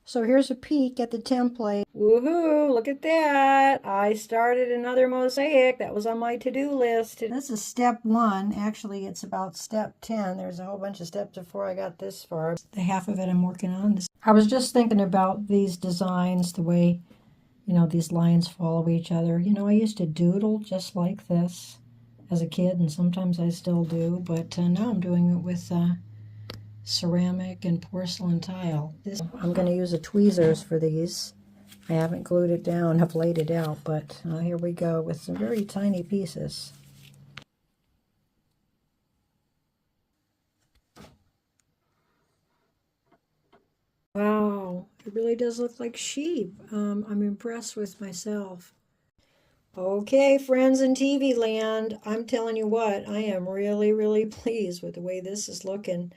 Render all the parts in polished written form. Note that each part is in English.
So here's a peek at the template. Woohoo, look at that. I started another mosaic. That was on my to-do list. This is step 1. Actually, it's about step 10. There's a whole bunch of steps before I got this far. The half of it I'm working on. I was just thinking about these designs, the way, these lines follow each other. I used to doodle just like this as a kid, and sometimes I still do, but now I'm doing it with ceramic and porcelain tile. I'm going to use a tweezers for these. I haven't glued it down, I've laid it out, but here we go with some very tiny pieces. Wow, it really does look like sheep. I'm impressed with myself. Okay, friends in TV land, I'm telling you what, I am really, really pleased with the way this is looking.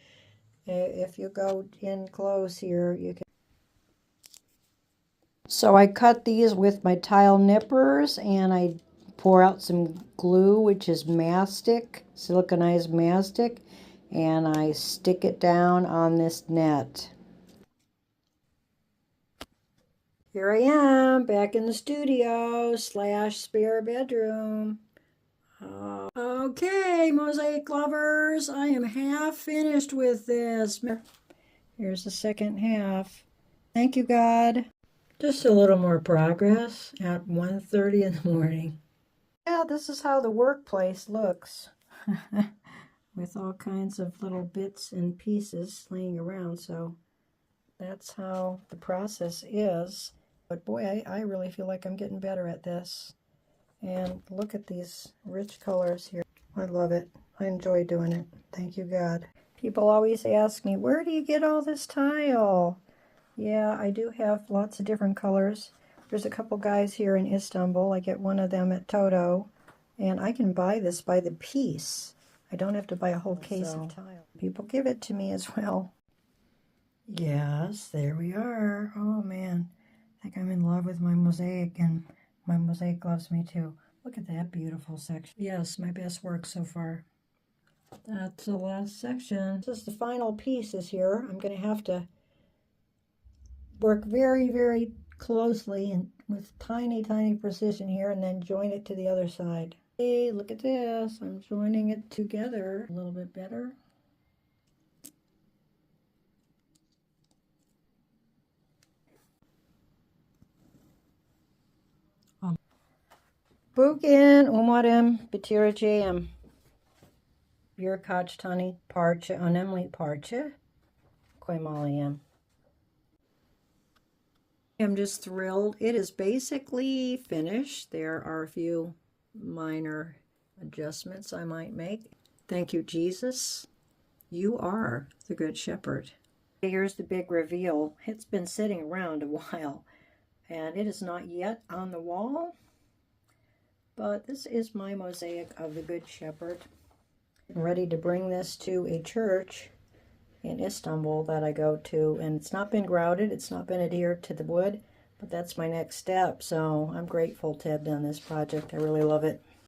If you go in close here, you can. So I cut these with my tile nippers, and I pour out some glue, which is mastic, siliconized mastic, and I stick it down on this net. Here I am, back in the studio / spare bedroom. Okay, mosaic lovers, I am half finished with this. Here's the second half. Thank you, God. Just a little more progress at 1:30 in the morning. Yeah, this is how the workplace looks. With all kinds of little bits and pieces laying around. So that's how the process is. But boy, I really feel like I'm getting better at this. And look at these rich colors here. I love it. I enjoy doing it. Thank you, God. People always ask me, where do you get all this tile? Yeah, I do have lots of different colors. There's a couple guys here in Istanbul. I get one of them at Toto. And I can buy this by the piece. I don't have to buy a whole case of tile. People give it to me as well. Yes, there we are. Oh, man. I think I'm in love with my mosaic, and my mosaic loves me too. Look at that beautiful section. Yes, my best work so far. That's the last section. This is the final pieces here. I'm going to have to work very, very closely and with tiny, tiny precision here, and then join it to the other side. Hey, look at this. I'm joining it together a little bit better. Bugün umarım bitireceğim. Birkaç tane parça, önemli parça koymalıyım. I'm just thrilled. It is basically finished. There are a few minor adjustments I might make. Thank you, Jesus. You are the Good Shepherd. Here's the big reveal. It's been sitting around a while, and it is not yet on the wall, but this is my mosaic of the Good Shepherd. I'm ready to bring this to a church in Istanbul that I go to, and it's not been grouted, it's not been adhered to the wood, but that's my next step. So I'm grateful to have done this project. I really love it.